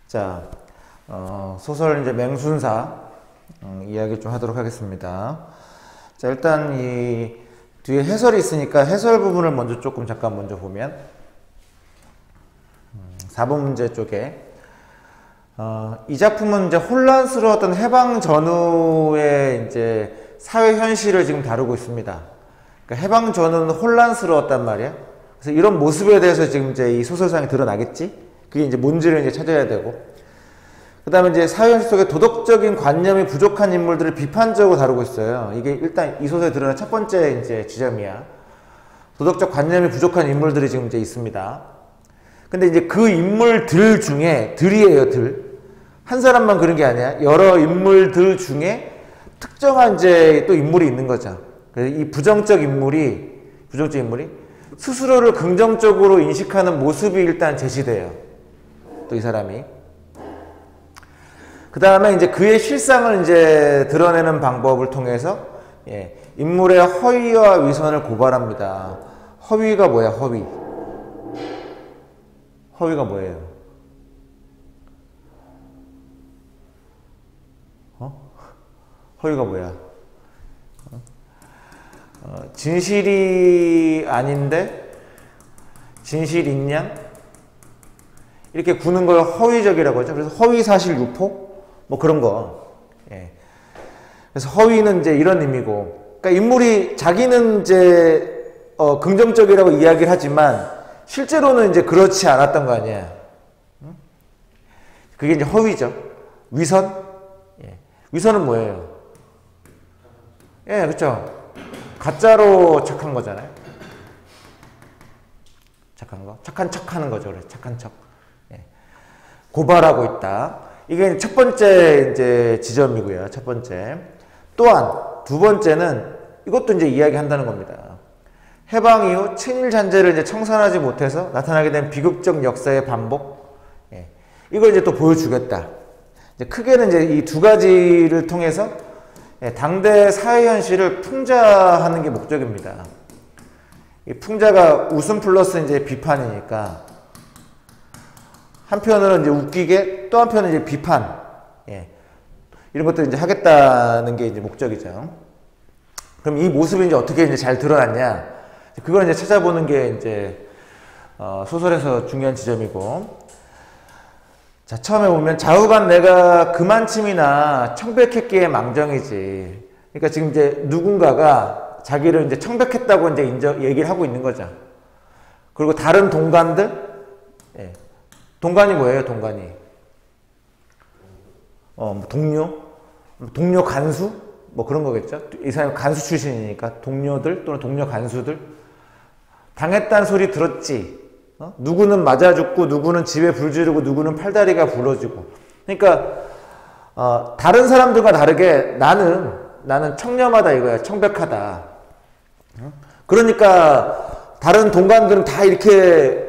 자, 소설 이제 맹순사 이야기 좀 하도록 하겠습니다. 자, 일단 이 뒤에 해설이 있으니까 해설 부분을 먼저 조금 잠깐 먼저 보면 4번 문제 쪽에 이 작품은 이제 혼란스러웠던 해방 전후의 이제 사회 현실을 지금 다루고 있습니다. 그러니까 해방 전후는 혼란스러웠단 말이야. 그래서 이런 모습에 대해서 지금 이제 이 소설상에 드러나겠지? 그게 이제 뭔지를 이제 찾아야 되고. 그 다음에 이제 사회 현실 속에 도덕적인 관념이 부족한 인물들을 비판적으로 다루고 있어요. 이게 일단 이 소설에 드러난 첫 번째 이제 지점이야. 도덕적 관념이 부족한 인물들이 지금 이제 있습니다. 근데 이제 그 인물들 중에, 들이에요, 들. 한 사람만 그런 게 아니야. 여러 인물들 중에 특정한 이제 또 인물이 있는 거죠. 그래서 이 부정적 인물이 스스로를 긍정적으로 인식하는 모습이 일단 제시돼요. 또 이 사람이. 그 다음에 이제 그의 실상을 이제 드러내는 방법을 통해서 인물의 허위와 위선을 고발합니다. 허위가 뭐야, 허위? 허위가 뭐예요? 허위가 뭐야? 진실이 아닌데 진실인 양? 이렇게 구는 걸 허위적이라고 하죠. 그래서 허위사실 유포? 뭐 그런 거. 그래서 허위는 이제 이런 의미고. 그러니까 인물이 자기는 이제 긍정적이라고 이야기를 하지만 실제로는 이제 그렇지 않았던 거 아니야. 그게 이제 허위죠. 위선? 위선은 뭐예요? 그렇죠. 가짜로 착한 거잖아요. 착한 거? 착한 척 하는 거죠. 그래. 착한 척. 고발하고 있다. 이게 첫 번째 이제 지점이고요. 첫 번째. 또한 두 번째는 이것도 이제 이야기한다는 겁니다. 해방 이후 친일 잔재를 이제 청산하지 못해서 나타나게 된 비극적 역사의 반복. 이걸 이제 또 보여주겠다. 이제 크게는 이제 이 두 가지를 통해서 당대 사회 현실을 풍자하는 게 목적입니다. 이 풍자가 웃음 플러스 이제 비판이니까 한편으로는 이제 웃기게 또 한편은 이제 비판. 이런 것들 이제 하겠다는 게 이제 목적이죠. 그럼 이 모습이 이제 어떻게 이제 잘 드러났냐? 그걸 이제 찾아보는 게 이제 소설에서 중요한 지점이고. 자, 처음에 보면 좌우간 내가 그만침이나 청백했기에 망정이지. 그러니까 지금 이제 누군가가 자기를 이제 청백했다고 이제 얘기를 하고 있는 거죠. 그리고 다른 동관들, 동관이 뭐예요, 동관이? 동료 간수? 뭐 그런 거겠죠? 이 사람이 간수 출신이니까 동료들 또는 동료 간수들. 당했다는 소리 들었지? 누구는 맞아 죽고, 누구는 집에 불 지르고, 누구는 팔다리가 부러지고. 그러니까, 다른 사람들과 다르게 나는 청렴하다 이거야. 청백하다. 그러니까, 다른 동관들은 다 이렇게,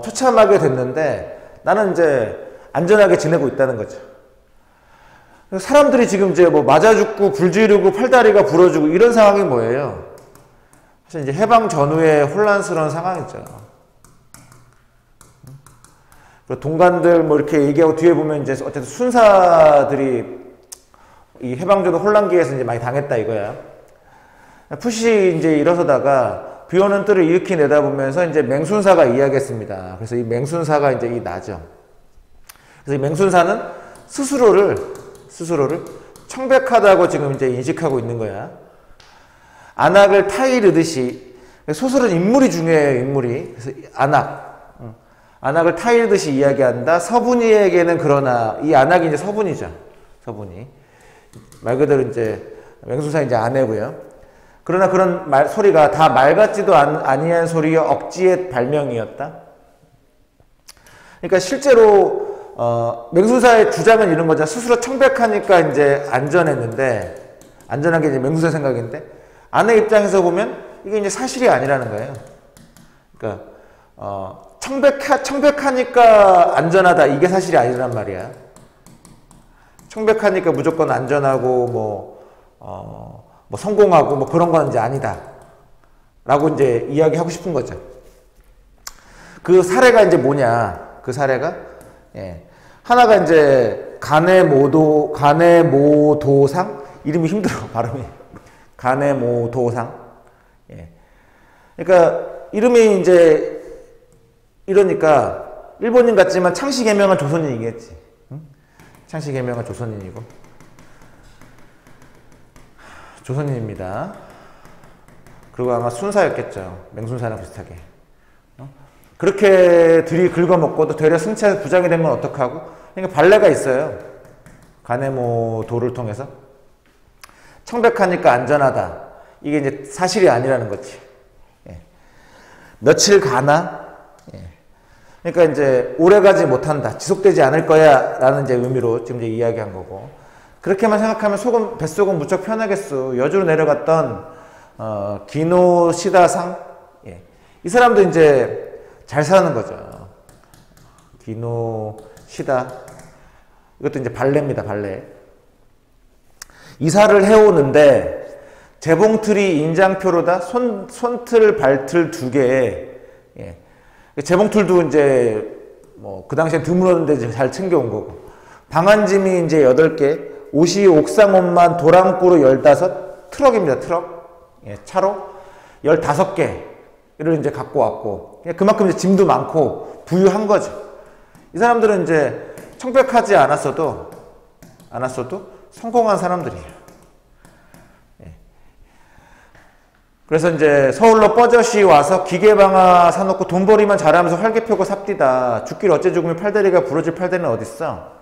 처참하게 됐는데, 나는 이제 안전하게 지내고 있다는 거죠. 사람들이 지금 이제 뭐 맞아 죽고, 불 지르고, 팔다리가 부러지고, 이런 상황이 뭐예요? 사실 이제 해방 전후의 혼란스러운 상황이죠. 동관들 뭐 이렇게 얘기하고 뒤에 보면 이제 어쨌든 순사들이 이 해방전후 혼란기에서 이제 많이 당했다 이거야. 푸시 이제 일어서다가 비 오는 뜰을 이윽히 내다보면서 이제 맹순사가 이야기했습니다. 그래서 이 맹순사가 이제 이 나죠. 그래서 이 맹순사는 스스로를 청백하다고 지금 이제 인식하고 있는 거야. 안악을 타이르듯이 소설은 인물이 중요해요, 인물이. 그래서 안악을 타이르듯이 이야기한다. 서분이에게는 그러나 이 안악이 이제 서분이죠. 서분이 말 그대로 이제 맹순사 이제 아내고요. 그러나 그런 소리가 다 말 같지도 아니한 소리여 억지의 발명이었다. 그러니까 실제로 맹순사의 주장은 이런 거죠. 스스로 청백하니까 이제 안전했는데 안전한 게 이제 맹순사 생각인데 아내 입장에서 보면 이게 이제 사실이 아니라는 거예요. 그러니까 청백하니까 안전하다. 이게 사실이 아니란 말이야. 청백하니까 무조건 안전하고, 뭐 성공하고, 뭐 그런 건 이제 아니다. 라고 이제 이야기하고 싶은 거죠. 그 사례가 이제 뭐냐. 그 사례가, 하나가 이제 가네모도상? 이름이 힘들어, 발음이. 가네모도상. 예. 그러니까, 이름이 이제, 이러니까, 일본인 같지만 창씨 개명은 조선인이겠지. 응? 창씨 개명은 조선인이고. 조선인입니다. 그리고 아마 순사였겠죠. 맹순사랑 비슷하게. 그렇게 들이 긁어먹고도 되려 승차해서 부장이 되면 어떡하고? 그러니까 발레가 있어요. 가네모도를 통해서. 청백하니까 안전하다. 이게 이제 사실이 아니라는 거지. 예. 며칠 가나? 예. 그러니까 이제 오래가지 못한다. 지속되지 않을 거야. 라는 이제 의미로 지금 이제 이야기한 거고. 그렇게만 생각하면 뱃속은 무척 편하겠소. 여주로 내려갔던, 기노시다상? 예. 이 사람도 이제 잘 사는 거죠. 기노시다. 이것도 이제 발레입니다, 발레. 이사를 해오는데, 재봉틀이 인장표로다 손틀, 발틀 2개에, 예. 재봉틀도 이제, 그 당시에 드물었는데 잘 챙겨온 거고. 방한짐이 이제 8개, 옷이 옥상옷만 도랑구로 15, 트럭입니다, 트럭. 예, 차로 15개를 이제 갖고 왔고, 그만큼 이제 짐도 많고, 부유한 거죠. 이 사람들은 이제 청백하지 않았어도 성공한 사람들이에요. 예. 그래서 이제 서울로 뻐젓이 와서 기계방아 사놓고 돈벌이만 잘하면서 활개 펴고 삽디다. 죽길 어째 죽으면 팔다리가 부러질 팔다리는 어딨어?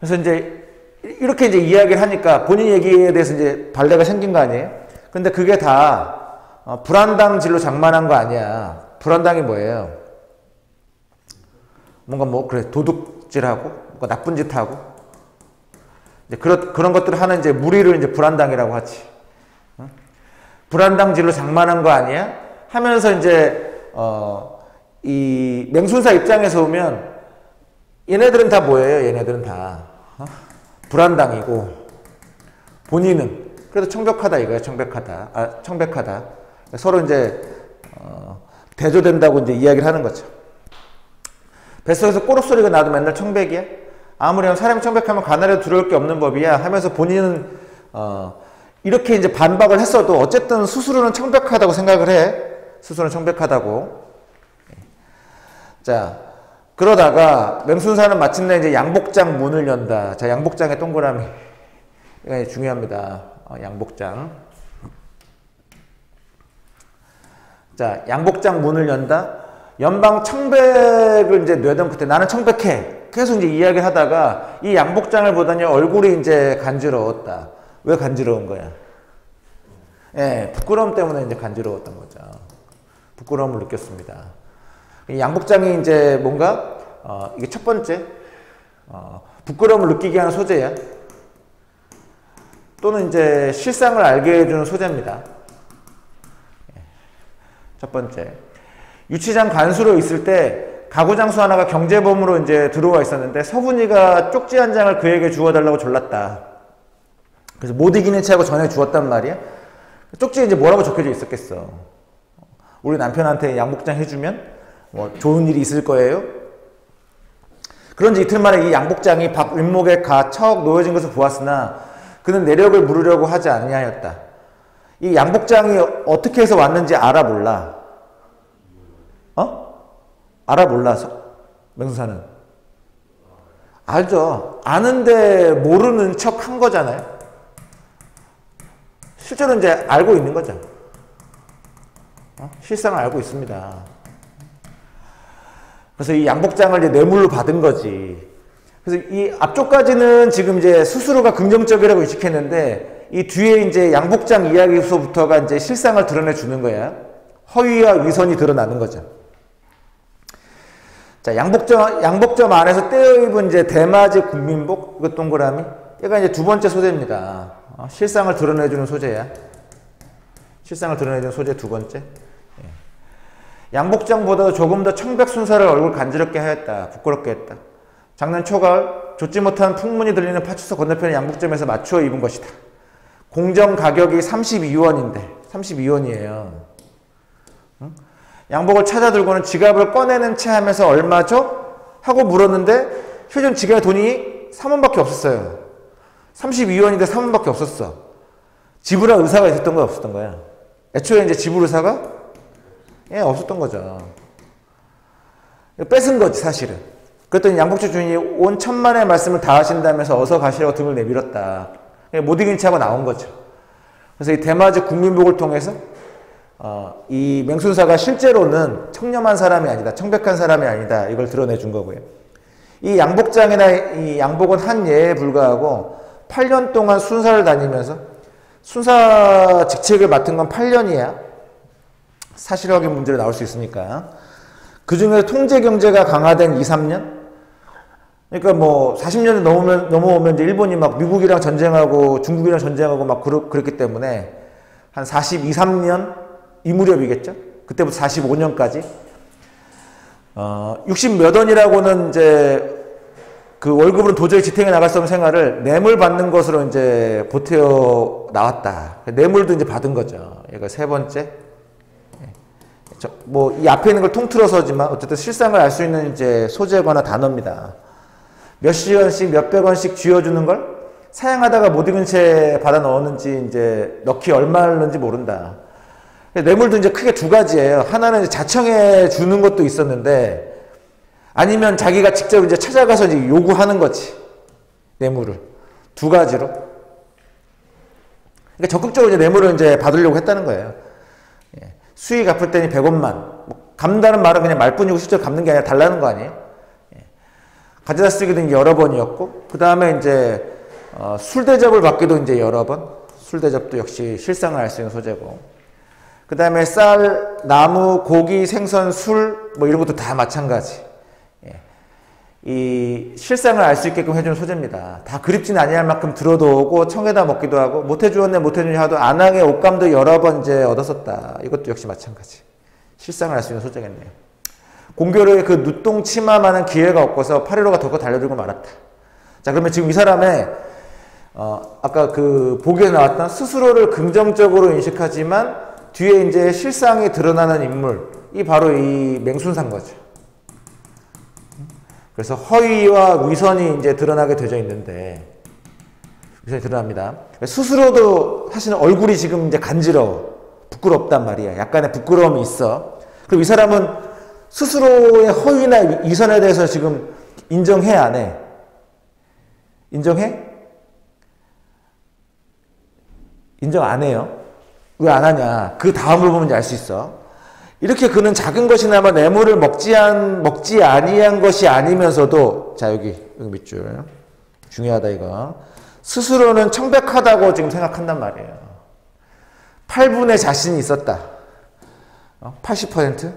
그래서 이제 이렇게 이제 이야기를 하니까 본인 얘기에 대해서 이제 발레가 생긴 거 아니에요? 근데 그게 다 불안당질로 장만한 거 아니야. 불안당이 뭐예요? 뭔가 그래 도둑질하고 뭔가 나쁜 짓 하고 이제 그런 것들을 하는 이제 무리를 이제 불안당이라고 하지. 불안당질로 장만한 거 아니야? 하면서 이제 이 맹순사 입장에서 보면 얘네들은 다 뭐예요? 얘네들은 다 불안당이고 본인은 그래도 청백하다 이거예요. 청백하다. 서로 이제 대조된다고 이제 이야기를 하는 거죠. 뱃속에서 꼬록소리가 나도 맨날 청백이야? 아무리 사람이 청백하면 가나리도 두려울 게 없는 법이야 하면서 본인은 이렇게 이제 반박을 했어도 어쨌든 스스로는 청백하다고 생각을 해. 스스로는 청백하다고. 자, 그러다가 맹순사는 마침내 이제 양복장 문을 연다. 자, 양복장의 동그라미. 이거 중요합니다. 양복장. 자, 양복장 문을 연다. 연방 청백을 이제 뇌던 그때 나는 청백해. 계속 이제 이야기를 하다가 이 양복장을 보더니 얼굴이 이제 간지러웠다. 왜 간지러운 거야? 예, 부끄러움 때문에 이제 간지러웠던 거죠. 부끄러움을 느꼈습니다. 이 양복장이 이제 뭔가, 이게 첫 번째, 부끄러움을 느끼게 하는 소재야. 또는 이제 실상을 알게 해주는 소재입니다. 첫 번째. 유치장 간수로 있을 때 가구장수 하나가 경제범으로 이제 들어와 있었는데 서분이가 쪽지 한 장을 그에게 주워달라고 졸랐다. 그래서 못 이기는 체하고 전해 주었단 말이야. 쪽지에 이제 뭐라고 적혀져 있었겠어. 우리 남편한테 양복장 해주면 뭐 좋은 일이 있을 거예요. 그런지 이틀 만에 이 양복장이 밥 윗목에 척 놓여진 것을 보았으나 그는 내력을 물으려고 하지 아니하였다. 이 양복장이 어떻게 해서 왔는지 알아 몰라. 알아 몰라서 맹순사는 알죠. 아는데 모르는 척 한 거잖아요. 실제로 이제 알고 있는 거죠. 실상을 알고 있습니다. 그래서 이 양복장을 이제 뇌물로 받은 거지. 그래서 이 앞쪽까지는 지금 이제 스스로가 긍정적이라고 인식했는데 이 뒤에 이제 양복장 이야기에서부터가 이제 실상을 드러내 주는 거야. 허위와 위선이 드러나는 거죠. 자, 양복점 안에서 떼어입은 이제 대마제 국민복, 이거 동그라미. 얘가 이제 두 번째 소재입니다. 실상을 드러내주는 소재야. 실상을 드러내주는 소재 두 번째. 예. 양복장보다 조금 더 청백순사를 얼굴 간지럽게 하였다. 부끄럽게 했다. 작년 초가을 좇지 못한 풍문이 들리는 파출소 건너편의 양복점에서 맞추어 입은 것이다. 공정 가격이 32원인데 32원이에요. 응? 양복을 찾아 들고는 지갑을 꺼내는 채 하면서 얼마죠? 하고 물었는데 휴대전 지갑에 돈이 3원밖에 없었어요. 32원인데 3원밖에 없었어. 지불할 의사가 있었던 거야, 없었던 거야? 애초에 이제 지불 의사가 없었던 거죠. 뺏은 거지, 사실은. 그랬더니 양복주 주인이 온 천만의 말씀을 다 하신다면서 어서 가시라고 등을 내밀었다. 못 이긴 채 하고 나온 거죠. 그래서 이 대마지 국민복을 통해서 이 맹순사가 실제로는 청렴한 사람이 아니다, 청백한 사람이 아니다, 이걸 드러내 준 거고요. 이 양복장이나 이 양복은 한 예에 불과하고 8년 동안 순사를 다니면서 순사 직책을 맡은 건 8년이야. 사실 확인 문제로 나올 수 있으니까. 그 중에 통제 경제가 강화된 2, 3년? 그러니까 뭐 40년이 넘어오면 이제 일본이 막 미국이랑 전쟁하고 중국이랑 전쟁하고 막 그랬기 때문에 한 42, 3년 이 무렵이겠죠? 그때부터 45년까지 60 몇 원이라고는 이제 그 월급으로 도저히 지탱해 나갈 수 없는 생활을 뇌물 받는 것으로 이제 보태어 나왔다. 뇌물도 이제 받은 거죠. 얘가 세 번째. 뭐 이 앞에 있는 걸 통틀어서지만 어쨌든 실상을 알 수 있는 이제 소재거나 단어입니다. 몇십 원씩 몇백 원씩 쥐어주는 걸 사양하다가 못 익은 채 받아 넣었는지 이제 넣기 얼마였는지 모른다. 뇌물도 이제 크게 두 가지예요. 하나는 이제 자청해 주는 것도 있었는데 아니면 자기가 직접 이제 찾아가서 이제 요구하는 거지. 뇌물을. 두 가지로. 그러니까 적극적으로 이제 뇌물을 이제 받으려고 했다는 거예요. 수익 갚을 때니 100원만. 뭐 갚는다는 말은 그냥 말뿐이고 실제로 갚는 게 아니라 달라는 거 아니에요? 가져다 쓰기도 여러 번이었고, 그 다음에 이제, 술 대접을 받기도 이제 여러 번. 술 대접도 역시 실상을 알 수 있는 소재고. 그 다음에 쌀, 나무, 고기, 생선, 술, 뭐 이런 것도 다 마찬가지. 이 실상을 알 수 있게끔 해주는 소재입니다. 다 그립지는 아니할 만큼 들어도 오고 청에다 먹기도 하고 못 해주었네 못 해주니 하도 안항의 옷감도 여러 번 이제 얻었었다. 이것도 역시 마찬가지. 실상을 알 수 있는 소재겠네요. 공교로의 그 누똥 치마만한 기회가 없어서 8.15가 덜컥 달려들고 말았다. 자, 그러면 지금 이 사람의 아까 그 보기에 나왔던 스스로를 긍정적으로 인식하지만 뒤에 이제 실상이 드러나는 인물이 바로 이 맹순사인 거죠. 그래서 허위와 위선이 이제 드러나게 되어 있는데, 위선이 드러납니다. 스스로도 사실은 얼굴이 지금 이제 간지러워. 부끄럽단 말이야. 약간의 부끄러움이 있어. 그럼 이 사람은 스스로의 허위나 위선에 대해서 지금 인정해, 안 해? 인정해? 인정 안 해요. 왜 안 하냐? 그 다음을 보면 알 수 있어. 이렇게 그는 작은 것이나마 뇌물을 먹지 아니한 것이 아니면서도, 자, 여기 밑줄. 중요하다, 이거. 스스로는 청백하다고 지금 생각한단 말이에요. 8분의 자신이 있었다. 80%?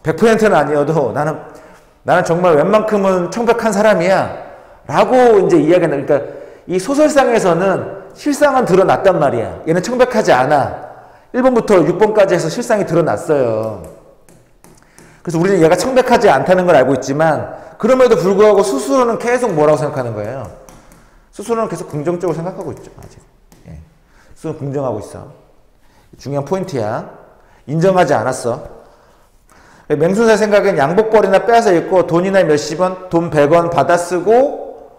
100%는 아니어도 나는 정말 웬만큼은 청백한 사람이야. 라고 이제 이야기한다. 그러니까 이 소설상에서는 실상은 드러났단 말이야. 얘는 청백하지 않아. 1번부터 6번까지 해서 실상이 드러났어요. 그래서 우리는 얘가 청백하지 않다는 걸 알고 있지만 그럼에도 불구하고 스스로는 계속 뭐라고 생각하는 거예요? 스스로는 계속 긍정적으로 생각하고 있죠. 아직. 스스로는 긍정하고 있어. 중요한 포인트야. 인정하지 않았어. 맹순사의 생각엔 양복벌이나 빼앗아 입고 돈이나 몇십 원, 돈 100원 받아 쓰고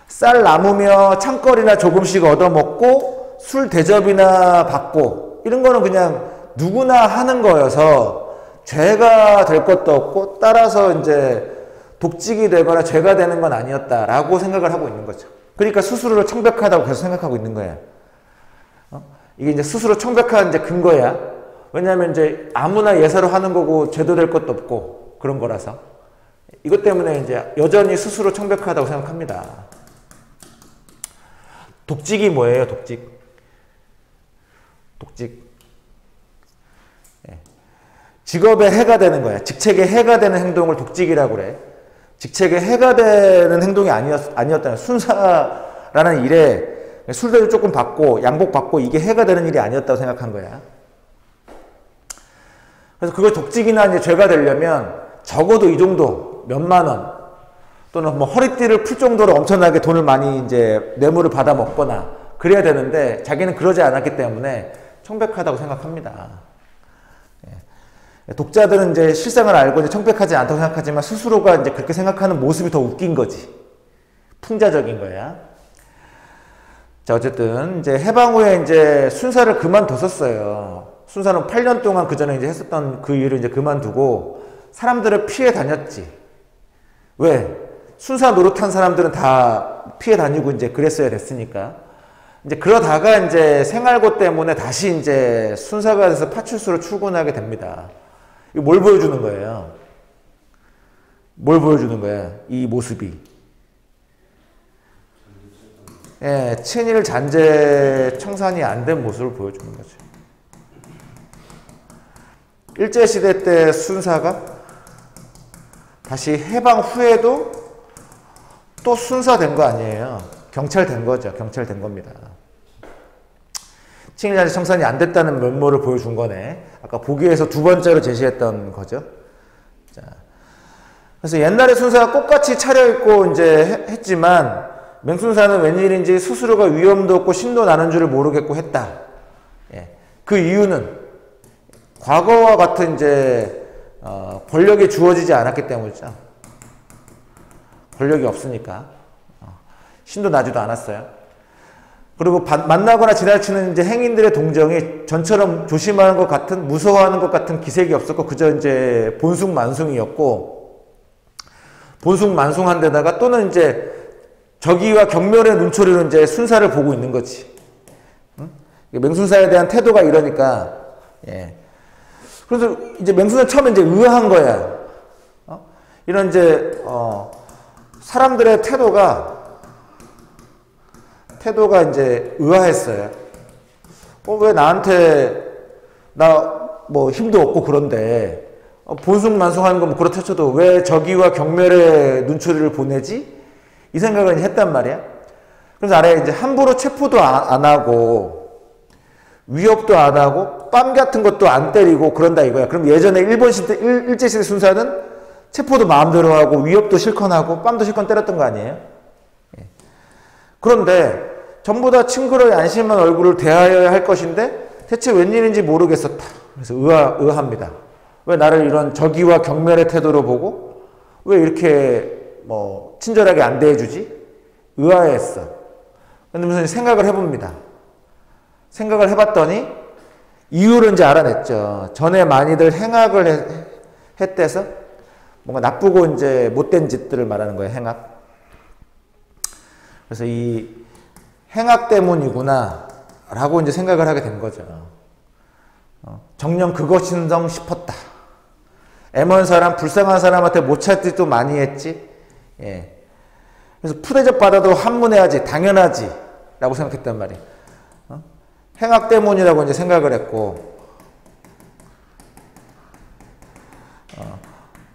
쌀 나무며 창거리나 조금씩 얻어먹고 술 대접이나 받고 이런 거는 그냥 누구나 하는 거여서 죄가 될 것도 없고 따라서 이제 독직이 되거나 죄가 되는 건 아니었다라고 생각을 하고 있는 거죠. 그러니까 스스로를 청백하다고 계속 생각하고 있는 거예요. 이게 이제 스스로 청백한 이제 근거야. 왜냐하면 이제 아무나 예사로 하는 거고 죄도 될 것도 없고 그런 거라서 이것 때문에 이제 여전히 스스로 청백하다고 생각합니다. 독직이 뭐예요? 독직. 직업에 해가 되는 거야. 직책에 해가 되는 행동을 독직이라고 그래. 직책에 해가 되는 행동이 아니었다는 순사라는 일에 술대를 조금 받고 양복 받고 이게 해가 되는 일이 아니었다고 생각한 거야. 그래서 그걸 독직이나 이제 죄가 되려면 적어도 이 정도 몇만 원 또는 뭐 허리띠를 풀 정도로 엄청나게 돈을 많이 이제 뇌물을 받아 먹거나 그래야 되는데 자기는 그러지 않았기 때문에 청백하다고 생각합니다. 독자들은 이제 실상을 알고 이제 청백하지 않다고 생각하지만 스스로가 이제 그렇게 생각하는 모습이 더 웃긴 거지. 풍자적인 거야. 자, 어쨌든 이제 해방 후에 이제 순사를 그만뒀었어요. 순사는 8년 동안 그 전에 이제 했었던 그 일을 이제 그만두고 사람들을 피해 다녔지. 왜? 순사 노릇한 사람들은 다 피해 다니고 이제 그랬어야 됐으니까. 이제 그러다가 이제 생활고 때문에 다시 이제 순사가 돼서 파출소로 출근하게 됩니다. 이거 뭘 보여주는 거예요? 뭘 보여주는 거야? 이 모습이. 예, 친일 잔재 청산이 안 된 모습을 보여주는 거죠. 일제시대 때 순사가 다시 해방 후에도 또 순사된 거 아니에요. 경찰된 거죠. 경찰된 겁니다. 친일 잔재 청산이 안 됐다는 면모를 보여준 거네. 아까 보기에서 두 번째로 제시했던 거죠. 자, 그래서 옛날에 순사가 꽃같이 차려입고 이제 했지만 맹순사는 웬일인지 스스로가 위험도 없고 신도 나는 줄을 모르겠고 했다. 예. 그 이유는 과거와 같은 이제 권력이 주어지지 않았기 때문이죠. 권력이 없으니까 신도 나지도 않았어요. 그리고 만나거나 지나치는 이제 행인들의 동정이 전처럼 조심하는 것 같은, 무서워하는 것 같은 기색이 없었고 그저 이제 본숭만숭이었고, 본숭만숭한 데다가 또는 이제 적의와 경멸의 눈초리로 이제 순사를 보고 있는 거지. 응? 맹순사에 대한 태도가 이러니까, 예. 그래서 이제 맹순사 처음에 이제 의아한 거야. 이런 이제, 사람들의 태도가 이제 의아했어요. 왜 나한테, 뭐 힘도 없고 그런데, 본숭만숭하는 건 뭐 그렇다 쳐도 왜 적의와 경멸의 눈초리를 보내지? 이 생각을 했단 말이야. 그래서 아래 이제 함부로 체포도 안 하고, 위협도 안 하고, 뺨 같은 것도 안 때리고 그런다 이거야. 그럼 예전에 일제시대 순사는 체포도 마음대로 하고, 위협도 실컷 하고, 뺨도 실컷 때렸던 거 아니에요? 예. 그런데 전부 다 칭그러이 안심한 얼굴을 대하여야 할 것인데, 대체 웬일인지 모르겠었다. 그래서 의아합니다. 왜 나를 이런 적의와 경멸의 태도로 보고, 왜 이렇게 친절하게 안 대해주지? 의아했어. 근데 무슨 생각을 해봅니다. 생각을 해봤더니 이유를 이제 알아냈죠. 전에 많이들 행악을 했대서 뭔가 나쁘고 이제 못된 짓들을 말하는 거예요. 행악. 그래서 이 행악 때문이구나 라고 이제 생각을 하게 된 거죠. 정녕 그것인성 싶었다. 애먼 사람, 불쌍한 사람한테 못 찾지도 많이 했지. 예. 그래서 푸대접 받아도 한문해야지, 당연하지 라고 생각했단 말이에요. 행악 때문이라고 이제 생각을 했고,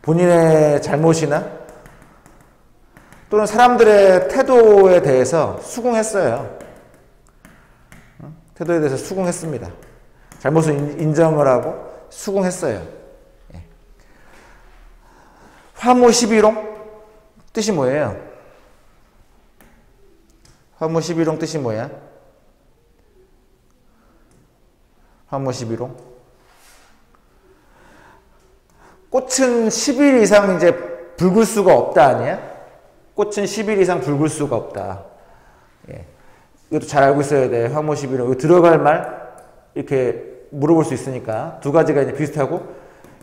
본인의 잘못이나 또는 사람들의 태도에 대해서 수긍했어요. 태도에 대해서 수긍했습니다. 잘못을 인정을 하고 수긍했어요. 예. 화무 11홍 뜻이 뭐예요? 화무 11홍 뜻이 뭐야? 화무 11홍. 꽃은 10일 이상 이제 붉을 수가 없다 아니야? 꽃은 10일 이상 붉을 수가 없다. 예. 이것도 잘 알고 있어야 돼. 화무 11홍. 이거 들어갈 말 이렇게 물어볼 수 있으니까 두 가지가 이제 비슷하고,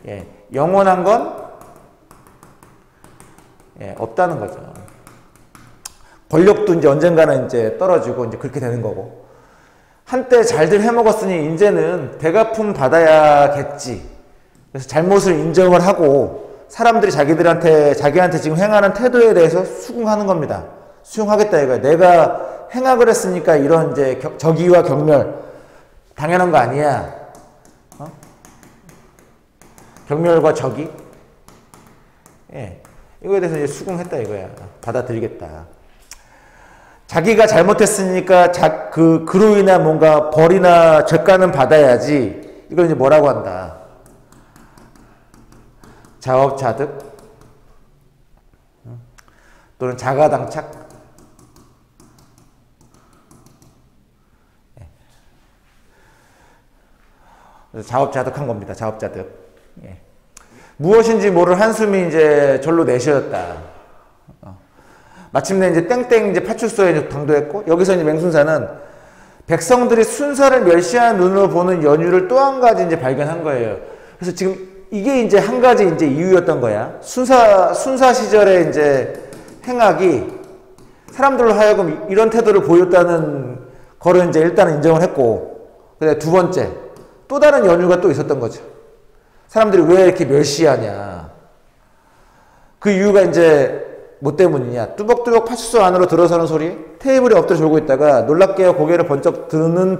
예. 영원한 건 예, 없다는 거죠. 권력도 이제 언젠가는 이제 떨어지고 이제 그렇게 되는 거고, 한때 잘들 해먹었으니 이제는 대갚음 받아야겠지. 그래서 잘못을 인정을 하고 사람들이 자기한테 지금 행하는 태도에 대해서 수긍하는 겁니다. 수용하겠다 이거야. 내가 행악을 했으니까 이런 이제 적의와 경멸 당연한 거 아니야. 경멸과 적의. 예. 이거에 대해서 이제 수긍했다 이거야. 받아들이겠다. 자기가 잘못했으니까 그로 인한 뭔가 벌이나 죄가는 받아야지. 이걸 이제 뭐라고 한다? 자업자득 또는 자가당착. 그래서 자업자득한 겁니다. 자업자득. 예. 무엇인지 모를 한숨이 이제 절로 내쉬었다. 마침내 이제 땡땡 이제 파출소에 이제 당도했고, 여기서 이제 맹순사는 백성들이 순사를 멸시한 눈으로 보는 연유를 또 한 가지 이제 발견한 거예요. 그래서 지금 이게 이제 한 가지 이제 이유였던 거야. 순사 시절에 이제 행악이 사람들로 하여금 이런 태도를 보였다는 거를 이제 일단은 인정을 했고, 근데 두 번째, 또 다른 연유가 또 있었던 거죠. 사람들이 왜 이렇게 멸시하냐. 그 이유가 이제 뭐 때문이냐. 뚜벅뚜벅 파출소 안으로 들어서는 소리, 테이블에 엎드려 졸고 있다가 놀랍게 고개를 번쩍 드는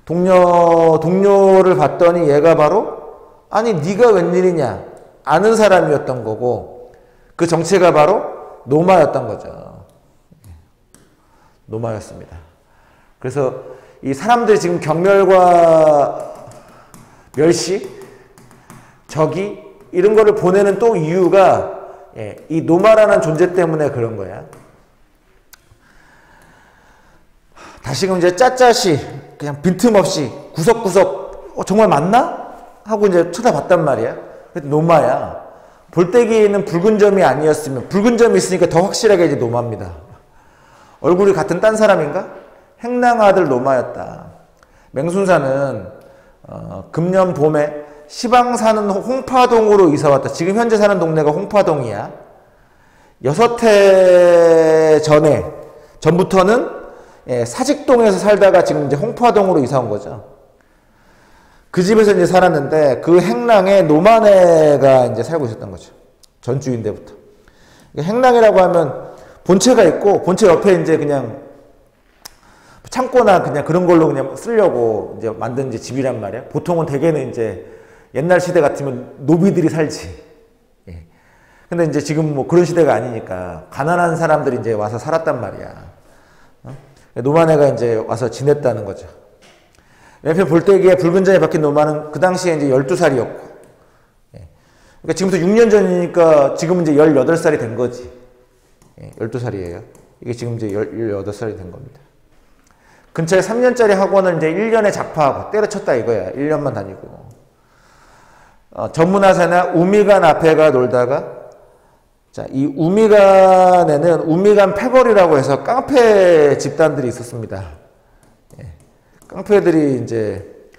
동료를 봤더니 얘가 바로, 아니 네가 웬일이냐, 아는 사람이었던 거고, 그 정체가 바로 노마였던 거죠. 노마였습니다. 그래서 이 사람들이 지금 경멸과 멸시, 적이 이런 거를 보내는 또 이유가 이 노마라는 존재 때문에 그런 거야. 다시금 이제 짜짜시 그냥 빈틈없이 구석구석 정말 맞나? 하고 이제 쳐다봤단 말이야. 근데 노마야. 볼때기에는 붉은 점이 아니었으면, 붉은 점이 있으니까 더 확실하게 이제 노마입니다. 얼굴이 같은 딴 사람인가? 행랑아들 노마였다. 맹순사는 금년 봄에 시방 사는 홍파동으로 이사 왔다. 지금 현재 사는 동네가 홍파동이야. 6해 전부터는 사직동에서 살다가 지금 이제 홍파동으로 이사 온 거죠. 그 집에서 이제 살았는데 그 행랑에 노마네가 이제 살고 있었던 거죠. 전주인 때부터. 행랑이라고 하면 본체가 있고, 본체 옆에 이제 그냥 창고나 그냥 그런 걸로 그냥 쓰려고 이제 만든 이제 집이란 말이야. 보통은 대개는 이제 옛날 시대 같으면 노비들이 살지. 예. 근데 이제 지금 뭐 그런 시대가 아니니까 가난한 사람들이 이제 와서 살았단 말이야. 노마네가 이제 와서 지냈다는 거죠. 옆에 볼때기에 붉은 점이 박힌 노마는 그 당시에 이제 12살이었고, 예. 그러니까 지금부터 6년 전이니까 지금은 이제 18살이 된 거지. 예, 12살이에요. 이게 지금 이제 18살이 된 겁니다. 근처에 3년짜리 학원을 이제 1년에 작파하고 때려쳤다 이거야. 1년만 다니고. 전문화사나 우미간 앞에가 놀다가, 자, 이 우미간에는 우미간 패거리라고 해서 깡패 집단들이 있었습니다. 예. 깡패들이 이제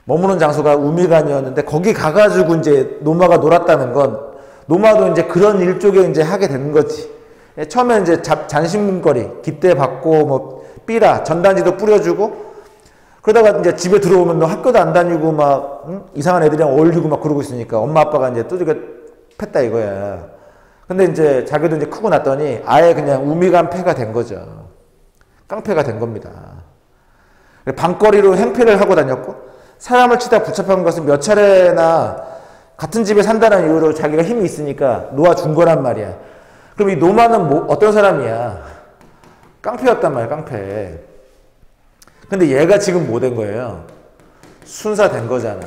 머무는 장소가 우미간이었는데 거기 가가지고 이제 노마가 놀았다는 건 노마도 이제 그런 일종의 이제 하게 된 거지. 예. 처음에 이제 잔신문거리, 깃대 받고 뭐 삐라, 전단지도 뿌려주고, 그러다가 이제 집에 들어오면 너 학교도 안 다니고 막 이상한 애들이랑 어울리고 막 그러고 있으니까 엄마 아빠가 이제 두들겨 팼다 이거야. 근데 이제 자기도 이제 크고 났더니 아예 그냥 우미간 패가 된 거죠. 깡패가 된 겁니다. 밤거리로 행패를 하고 다녔고, 사람을 치다 붙잡힌 것은 몇 차례나 같은 집에 산다는 이유로 자기가 힘이 있으니까 놓아준 거란 말이야. 그럼 이 노마는 뭐 어떤 사람이야? 깡패였단 말이야, 깡패. 근데 얘가 지금 뭐 된 거예요? 순사 된 거잖아.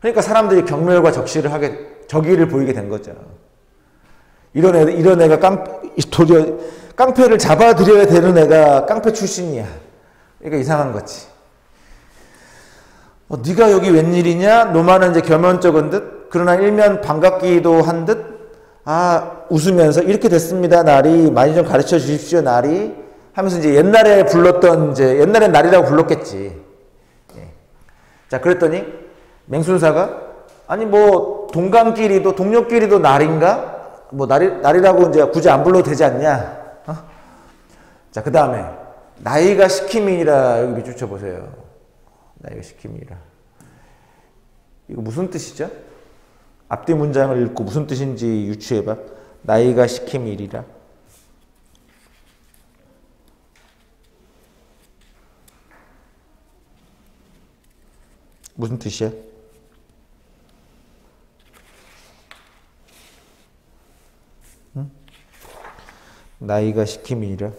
그러니까 사람들이 경멸과 적의를 보이게 된 거죠. 이런 애가 도저히 깡패를 잡아들여야 되는 애가 깡패 출신이야. 그러니까 이상한 거지. 네가 여기 웬일이냐? 노마는 이제 겸연쩍은 듯, 그러나 일면 반갑기도 한 듯, 웃으면서 이렇게 됐습니다, 날이. 많이 좀 가르쳐 주십시오, 날이. 하면서 이제 옛날에 불렀던, 이제 옛날엔 날이라고 불렀겠지. 예. 자, 그랬더니 맹순사가, 아니 뭐 동료끼리도 날인가? 뭐 날이라고 이제 굳이 안 불러도 되지 않냐? 자, 그 다음에 나이가 시킴이니라. 여기 밑줄 쳐보세요. 나이가 시킴이니라. 이거 무슨 뜻이죠? 앞뒤 문장을 읽고 무슨 뜻인지 유추해봐. 나이가 시킴이리라. 무슨 뜻이야? 응? 나이가 시킴이니라.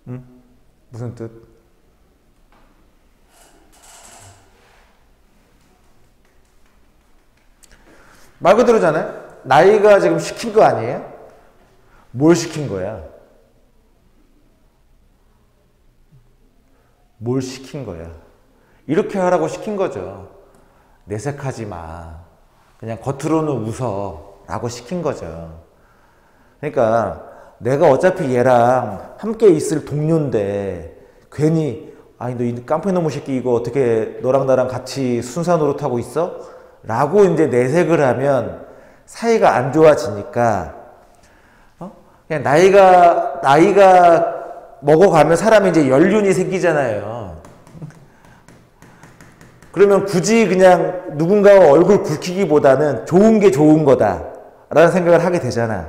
응? 무슨 뜻? 말 그대로잖아요. 나이가 지금 시킨 거 아니에요? 뭘 시킨 거야? 뭘 시킨 거야? 이렇게 하라고 시킨 거죠. 내색하지 마. 그냥 겉으로는 웃어. 라고 시킨 거죠. 그러니까 내가 어차피 얘랑 함께 있을 동료인데 괜히 아니 너 이 깡패놈의 새끼 이거 어떻게 너랑 나랑 같이 순사 노릇하고 있어? 라고 이제 내색을 하면 사이가 안 좋아지니까 그냥 나이가 먹어가면 사람이 이제 연륜이 생기잖아요. 그러면 굳이 그냥 누군가와 얼굴 붉히기보다는 좋은 게 좋은 거다 라는 생각을 하게 되잖아.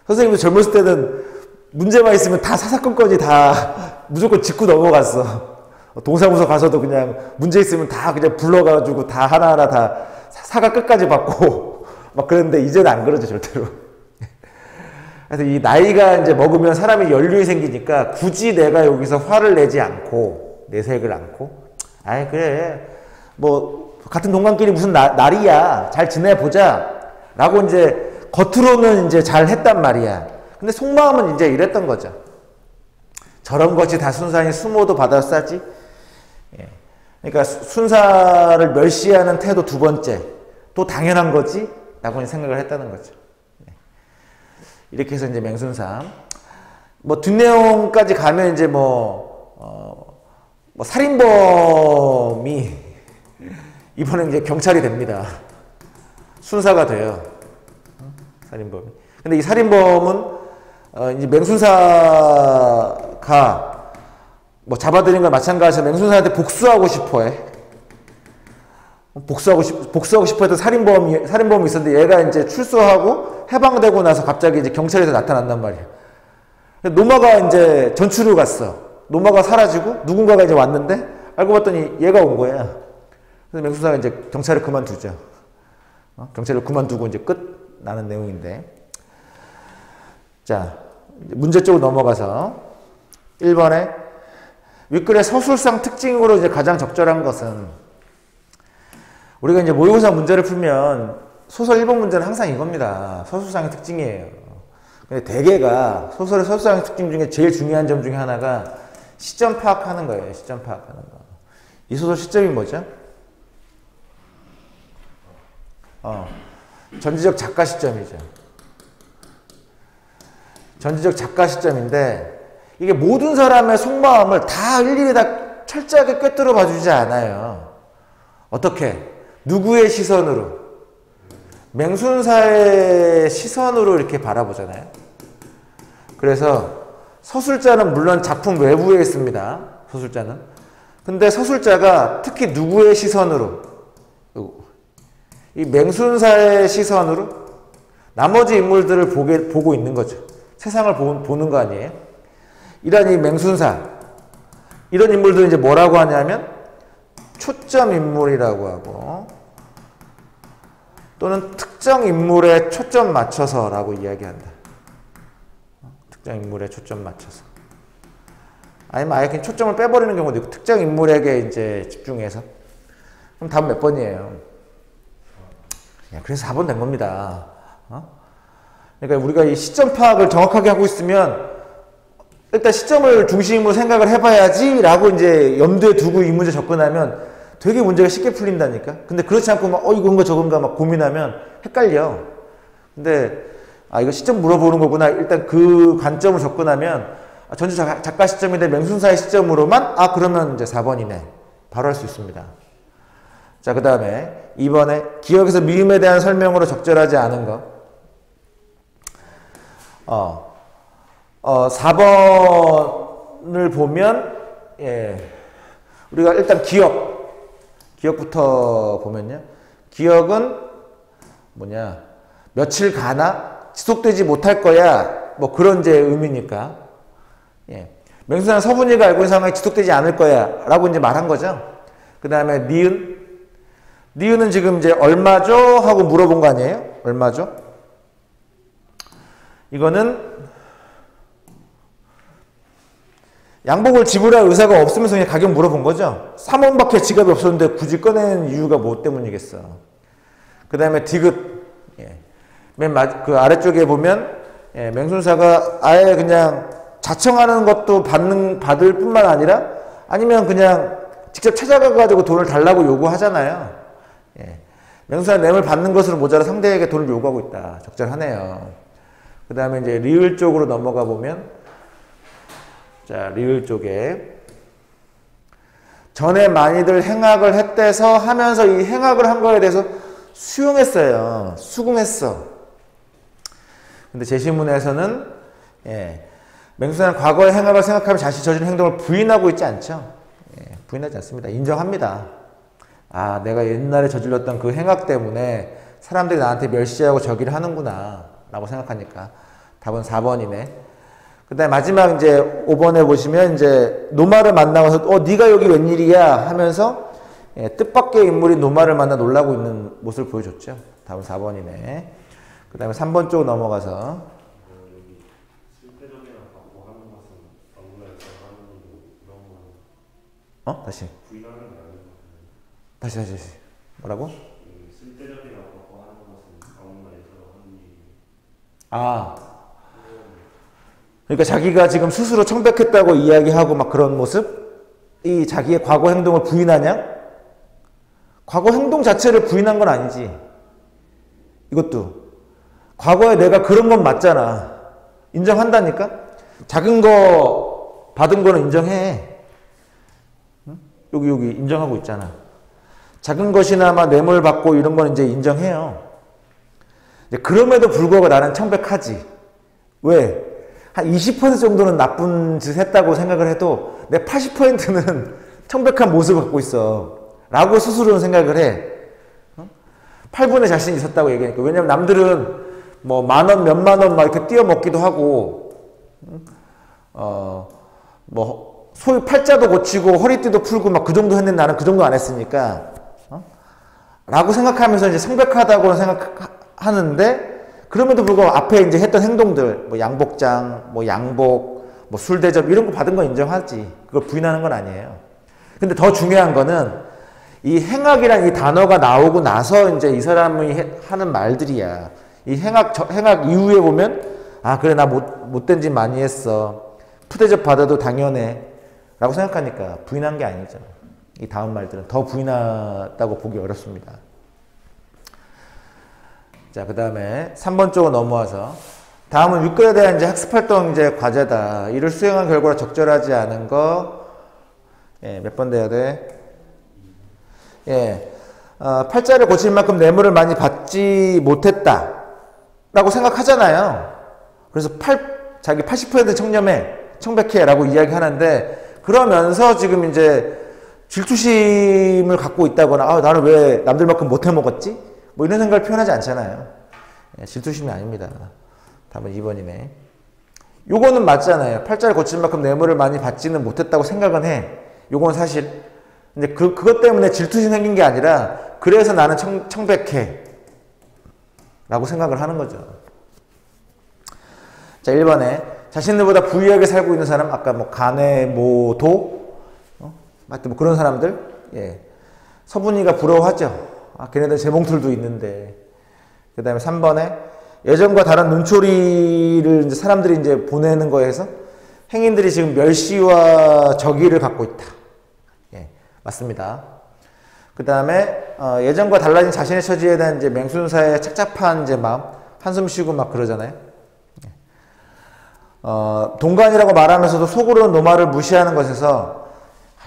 선생님도 젊었을 때는 문제만 있으면 다 사사건건이 다 무조건 짚고 넘어갔어. 동사무소 가서도 그냥 문제 있으면 다 그냥 불러가지고 다 하나하나 다 사과 끝까지 받고 막 그랬는데 이제는 안 그러죠, 절대로. 그래서 이 나이가 이제 먹으면 사람이 연륜이 생기니까 굳이 내가 여기서 화를 내지 않고 내색을 않고 아이 그래 뭐 같은 동갑끼리 무슨 날이야 잘 지내보자 라고 이제 겉으로는 이제 잘 했단 말이야. 근데 속마음은 이제 이랬던 거죠. 저런 것이 다 순사니 수모도 받아 싸지. 예. 그러니까 순사를 멸시하는 태도 두 번째 또 당연한 거지 라고 생각을 했다는 거죠. 이렇게 해서 이제 맹순사 뭐 뒷내용까지 가면 이제 뭐 살인범이 이번에 이제 경찰이 됩니다. 순사가 돼요. 살인범이. 근데 이 살인범은 이제 맹순사가 뭐 잡아들인 건 마찬가지로 맹순사한테 복수하고 싶어해. 복수하고 싶어 했던 살인범이 있었는데 얘가 이제 출소하고 해방되고 나서 갑자기 이제 경찰에서 나타난단 말이야. 노마가 이제 전출을 갔어. 노마가 사라지고 누군가가 이제 왔는데 알고 봤더니 얘가 온 거야. 그래서 맹순사가 이제 경찰을 그만두죠. 경찰을 그만두고 이제 끝 나는 내용인데. 자, 문제 쪽으로 넘어가서 1번에 윗글의 서술상 특징으로 이제 가장 적절한 것은 우리가 이제 모의고사 문제를 풀면 소설 1번 문제는 항상 이겁니다. 서술상의 특징이에요. 근데 대개가 소설의 서술상의 특징 중에 제일 중요한 점 중에 하나가 시점 파악하는 거예요. 시점 파악하는 거. 이 소설 시점이 뭐죠? 전지적 작가 시점이죠. 전지적 작가 시점인데 이게 모든 사람의 속마음을 다 일일이 다 철저하게 꿰뚫어 봐주지 않아요. 어떻게? 누구의 시선으로? 맹순사의 시선으로 이렇게 바라보잖아요. 그래서 서술자는 물론 작품 외부에 있습니다. 서술자는. 근데 서술자가 특히 누구의 시선으로? 이 맹순사의 시선으로 나머지 인물들을 보고 있는 거죠. 세상을 보는 거 아니에요? 이런 이 맹순사, 이런 인물들은 이제 뭐라고 하냐면 초점 인물이라고 하고 또는 특정 인물에 초점 맞춰서라고 이야기한다. 특정 인물에 초점 맞춰서. 아니면 아예 그냥 초점을 빼버리는 경우도 있고 특정 인물에게 이제 집중해서. 그럼 답은 몇 번이에요? 그래서 4번 된 겁니다. 그러니까 우리가 이 시점 파악을 정확하게 하고 있으면 일단 시점을 중심으로 생각을 해봐야지 라고 이제 염두에 두고 이 문제 접근하면 되게 문제가 쉽게 풀린다니까. 근데 그렇지 않고 막 이건가 저건가 막 고민하면 헷갈려. 근데 이거 시점 물어보는 거구나. 일단 그 관점을 접근하면 전주 작가 시점인데 맹순사의 시점으로만 그러면 이제 4번이네. 바로 할 수 있습니다. 자, 그 다음에 2번에 기억에서 미음에 대한 설명으로 적절하지 않은 거. 4번을 보면 우리가 일단 기억부터 보면요. 기억은 뭐냐? 며칠 가나? 지속되지 못할 거야. 뭐 그런 이제 의미니까. 맹순사는 서분이가 알고 있는 상황이 지속되지 않을 거야. 라고 이제 말한 거죠. 그 다음에 니은. 니은은 지금 이제 얼마죠? 하고 물어본 거 아니에요? 얼마죠? 이거는 양복을 지불할 의사가 없으면서 그냥 가격 물어본 거죠. 3원밖에 지갑이 없었는데 굳이 꺼낸 이유가 뭐 때문이겠어. 그 다음에 디귿. 그 아래쪽에 보면 예, 맹순사가 아예 그냥 자청하는 것도 받을 뿐만 아니라 아니면 그냥 직접 찾아가가지고 돈을 달라고 요구하잖아요. 예. 맹순사 뇌물 받는 것으로 모자라 상대에게 돈을 요구하고 있다. 적절하네요. 그 다음에 이제 리을 쪽으로 넘어가 보면, 자, 리을 쪽에 전에 많이들 행악을 했대서 하면서 이 행악을 한 거에 대해서 수용했어요. 수긍했어. 근데 제시문에서는 예, 맹순사는 과거의 행악을 생각하며 자신이 저지른 행동을 부인하고 있지 않죠. 예, 부인하지 않습니다. 인정합니다. 아, 내가 옛날에 저질렀던 그 행악 때문에 사람들이 나한테 멸시하고 저기를 하는구나 라고 생각하니까 답은 4번이네. 그 다음에 마지막 이제 5번에 보시면 이제 노마를 만나서 네가 여기 웬일이야 하면서 예, 뜻밖의 인물인 노마를 만나 놀라고 있는 모습을 보여줬죠. 답은 4번이네. 그 다음에 3번 쪽으로 넘어가서 다시. 다시. 뭐라고? 아. 그러니까 자기가 지금 스스로 청백했다고 이야기하고 막 그런 모습? 이 자기의 과거 행동을 부인하냐? 과거 행동 자체를 부인한 건 아니지. 이것도. 과거에 내가 그런 건 맞잖아. 인정한다니까? 작은 거 받은 거는 인정해. 응? 여기 인정하고 있잖아. 작은 것이나마 뇌물 받고 이런 건 이제 인정해요. 그럼에도 불구하고 나는 청백하지. 왜? 한 20% 정도는 나쁜 짓 했다고 생각을 해도 내 80%는 청백한 모습을 갖고 있어. 라고 스스로는 생각을 해. 8분의 자신이 있었다고 얘기하니까. 왜냐면 남들은 뭐 만원, 몇만원 막 이렇게 띄어먹기도 하고, 뭐 소위 팔자도 고치고 허리띠도 풀고 막 그 정도 했는데 나는 그 정도 안 했으니까. 라고 생각하면서 이제 청백하다고 생각하는데, 그럼에도 불구하고 앞에 이제 했던 행동들, 뭐 양복장, 뭐 양복, 뭐 술 대접 이런 거 받은 건 인정하지. 그걸 부인하는 건 아니에요. 근데 더 중요한 거는 이 행악이란 이 단어가 나오고 나서 이제 이 사람이 하는 말들이야. 이 행악 이후에 보면 아 그래 나 못된 짓 많이 했어. 푸대접 받아도 당연해. 라고 생각하니까 부인한 게 아니죠. 이 다음 말들은 더 부인하다고 보기 어렵습니다. 자, 그 다음에 3번 쪽으로 넘어와서 다음은 윗글에 대한 이제 학습활동 이제 과제다. 이를 수행한 결과로 적절하지 않은 거, 예, 몇 번 돼야 돼? 예, 팔자를 고칠 만큼 뇌물을 많이 받지 못했다. 라고 생각하잖아요. 그래서 자기 80% 청렴해, 청백해 라고 이야기하는데 그러면서 지금 이제 질투심을 갖고 있다거나 나는 왜 남들만큼 못해 먹었지? 뭐 이런 생각을 표현하지 않잖아요. 예, 질투심이 아닙니다. 답은 2번이네. 요거는 맞잖아요. 팔자를 고칠 만큼 뇌물을 많이 받지는 못했다고 생각은 해. 요건 사실 근데 그것 때문에 질투심 생긴 게 아니라 그래서 나는 청백해 라고 생각을 하는 거죠. 자, 1번에 자신들보다 부유하게 살고 있는 사람, 아까 뭐 가내, 모도, 하여튼 뭐 그런 사람들, 예. 서분이가 부러워하죠. 걔네들 재봉틀도 있는데. 그 다음에 3번에 예전과 다른 눈초리를 이제 사람들이 이제 보내는 거에서 행인들이 지금 멸시와 적의를 갖고 있다. 예, 맞습니다. 그 다음에 예전과 달라진 자신의 처지에 대한 이제 맹순사의 착잡한 이제 마음, 한숨 쉬고 막 그러잖아요. 동간이라고 말하면서도 속으로는 노마를 무시하는 것에서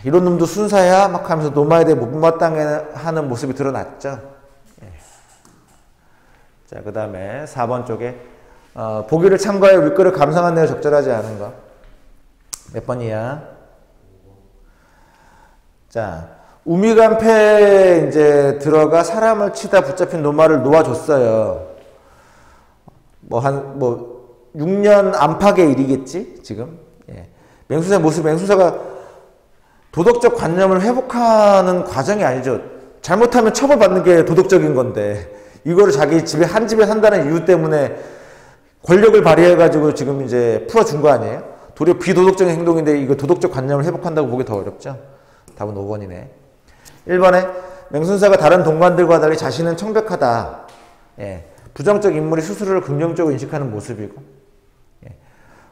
이런 놈도 순사야 막 하면서 노마에 대해 못마땅해하는 모습이 드러났죠. 예. 자, 그 다음에 4번 쪽에 보기를 참고하여 윗글을 감상한 내용 적절하지 않은 거. 몇 번이야? 자, 우미간패에 이제 들어가 사람을 치다 붙잡힌 노마를 놓아줬어요. 뭐 6년 안팎의 일이겠지, 지금. 예. 맹수사의 모습, 맹수사가 도덕적 관념을 회복하는 과정이 아니죠. 잘못하면 처벌받는 게 도덕적인 건데, 이거를 자기 집에, 한 집에 산다는 이유 때문에 권력을 발휘해가지고 지금 이제 풀어준 거 아니에요? 도리어 비도덕적인 행동인데 이거 도덕적 관념을 회복한다고 보기 더 어렵죠? 답은 5번이네. 1번에 맹순사가 다른 동관들과 달리 자신은 청백하다. 예. 부정적 인물이 스스로를 긍정적으로 인식하는 모습이고, 예.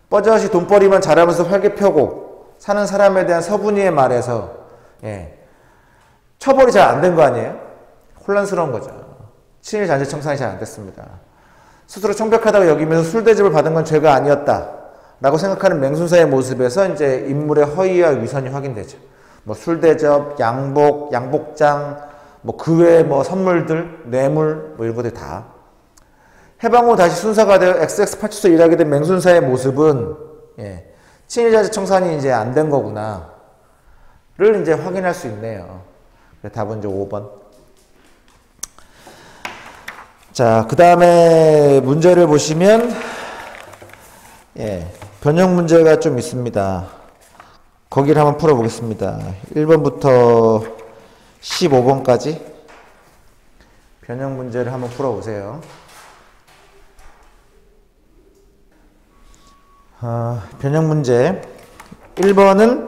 뻐젓이 돈벌이만 잘하면서 활개 펴고 사는 사람에 대한 서분이의 말에서, 예. 처벌이 잘 안 된 거 아니에요? 혼란스러운 거죠. 친일 잔재 청산이 잘 안 됐습니다. 스스로 청백하다고 여기면서 술 대접을 받은 건 죄가 아니었다 라고 생각하는 맹순사의 모습에서 이제 인물의 허위와 위선이 확인되죠. 뭐 술 대접, 양복, 양복장, 뭐 그 외에 뭐 선물들, 뇌물, 뭐 이런 것들 다. 해방 후 다시 순사가 되어 XX 파출소에 일하게 된 맹순사의 모습은, 예, 친일 잔재 청산이 이제 안 된 거구나 를 이제 확인할 수 있네요. 답은 이제 5번. 자, 그 다음에 문제를 보시면, 예, 변형 문제가 좀 있습니다. 거기를 한번 풀어보겠습니다. 1번부터 15번까지 변형 문제를 한번 풀어보세요. 변형 문제 1번은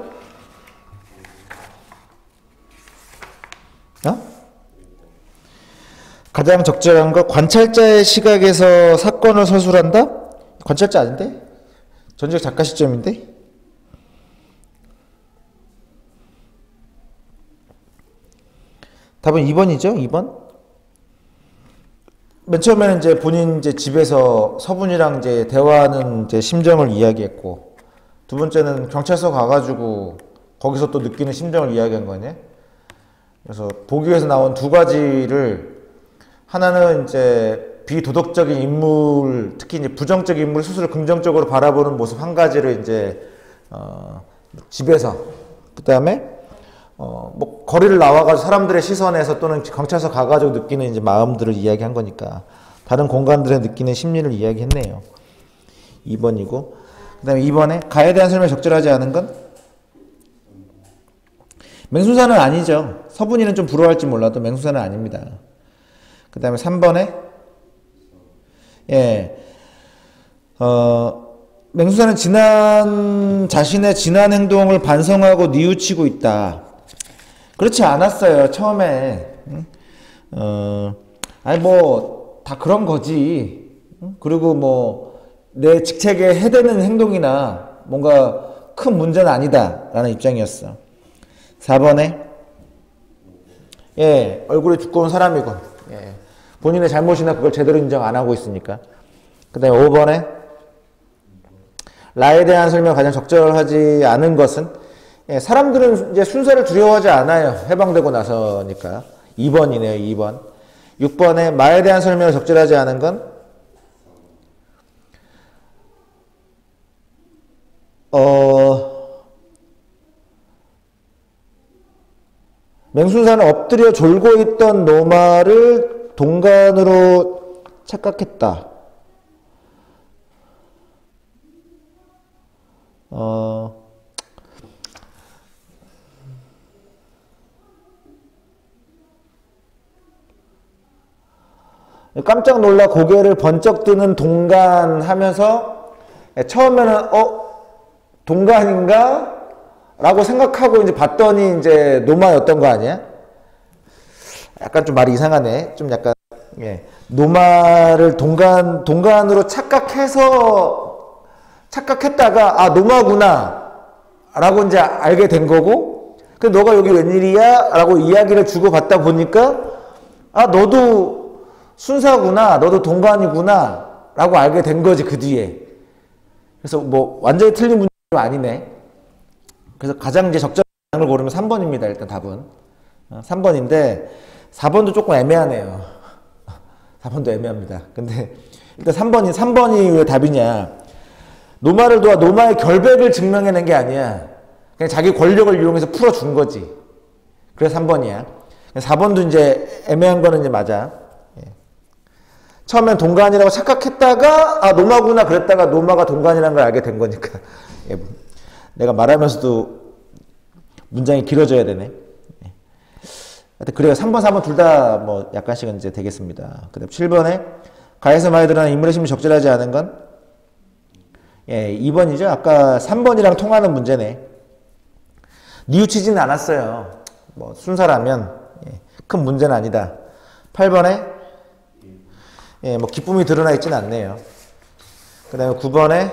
가장 적절한 거, 관찰자의 시각에서 사건을 서술한다? 관찰자 아닌데? 전적 작가 시점인데? 답은 2번이죠? 2번? 맨 처음에는 이제 본인 이제 집에서 서분이랑 이제 대화하는 이제 심정을 이야기했고, 두 번째는 경찰서 가가지고 거기서 또 느끼는 심정을 이야기한 거네. 그래서 보기에서 나온 두 가지를, 하나는 이제 비도덕적인 인물, 특히 이제 부정적인 인물 스스로 긍정적으로 바라보는 모습 한 가지를 이제 집에서, 그 다음에 뭐 거리를 나와가지고 사람들의 시선에서 또는 경찰서 가가지고 느끼는 이제 마음들을 이야기한 거니까 다른 공간들에 느끼는 심리를 이야기했네요. 2번이고, 그 다음에 2번에 가에 대한 설명이 적절하지 않은 건 맹순사는 아니죠. 서분이는 좀 부러워할지 몰라도 맹순사는 아닙니다. 그 다음에 3번에, 예, 맹순사는 자신의 지난 행동을 반성하고 뉘우치고 있다. 그렇지 않았어요, 처음에. 아니, 뭐, 다 그런 거지. 그리고 뭐, 내 직책에 해대는 행동이나 뭔가 큰 문제는 아니다. 라는 입장이었어. 4번에, 예, 얼굴이 두꺼운 사람이고, 예, 본인의 잘못이나 그걸 제대로 인정 안 하고 있으니까. 그 다음에 5번에 라에 대한 설명 가장 적절하지 않은 것은, 예, 사람들은 이제 순사를 두려워하지 않아요. 해방되고 나서니까. 2번이네요. 2번. 6번에 마에 대한 설명을 적절하지 않은 건 맹순사는 엎드려 졸고 있던 노마를 동간으로 착각했다. 깜짝 놀라 고개를 번쩍 드는 동간 하면서 처음에는 동간인가? 라고 생각하고 이제 봤더니 이제 노마였던 거 아니야? 약간 좀 말이 이상하네. 좀 약간, 예. 노마를 동간으로 착각했다가, 아, 노마구나. 라고 이제 알게 된 거고, 근데 너가 여기 웬일이야? 라고 이야기를 주고받다 보니까, 아, 너도 순사구나. 너도 동간이구나. 라고 알게 된 거지, 그 뒤에. 그래서 뭐, 완전히 틀린 문제는 아니네. 그래서 가장 이제 적절한 걸 고르면 3번입니다. 일단 답은. 3번인데, 4번도 조금 애매하네요. 4번도 애매합니다. 근데, 일단 3번이 왜 답이냐. 노마를 도와 노마의 결백을 증명해낸 게 아니야. 그냥 자기 권력을 이용해서 풀어준 거지. 그래서 3번이야. 4번도 이제 애매한 거는 이제 맞아. 예. 처음엔 동간이라고 착각했다가, 아, 노마구나 그랬다가 노마가 동간이라는 걸 알게 된 거니까. 예. 내가 말하면서도 문장이 길어져야 되네. 예. 하여튼 그래요. 3번, 4번 둘 다 뭐 약간씩은 이제 되겠습니다. 그 다음 7번에 가에서 많이 드러나는 인물의 심이 적절하지 않은 건, 예, 2번이죠. 아까 3번이랑 통하는 문제네. 뉘우치지는 않았어요. 뭐 순사라면, 예, 큰 문제는 아니다. 8번에, 예, 뭐 기쁨이 드러나 있진 않네요. 그 다음에 9번에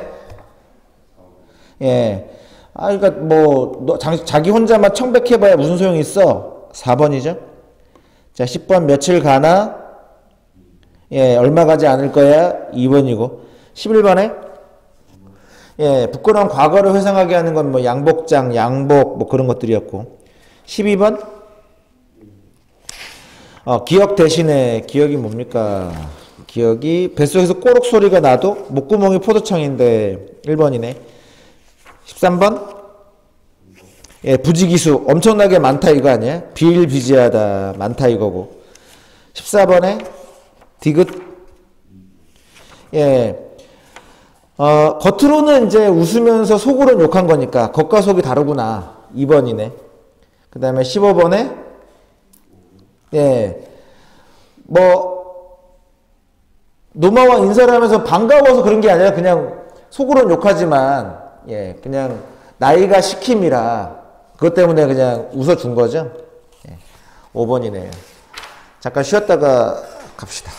예, 그러니까 뭐 너 자기 혼자만 청백해봐야 무슨 소용이 있어? 4번이죠. 자, 10번 며칠 가나? 예, 얼마 가지 않을 거야? 2번이고 11번에 예, 부끄러운 과거를 회상하게 하는 건 뭐 양복장, 양복 뭐 그런 것들이었고 12번 기억 대신에 기억이 뭡니까? 기억이 뱃속에서 꼬록 소리가 나도 목구멍이 포도청인데 1번이네. 13번 예, 부지기수 엄청나게 많다 이거 아니야? 비일비재하다 많다 이거고 14번에 디귿 예, 겉으로는 이제 웃으면서 속으로는 욕한 거니까 겉과 속이 다르구나 2번이네. 그 다음에 15번에 예, 뭐 노마와 인사를 하면서 반가워서 그런 게 아니라 그냥 속으로는 욕하지만 예, 그냥 나이가 시킴이라 그것 때문에 그냥 웃어준 거죠. 예, 5번이네요. 잠깐 쉬었다가 갑시다.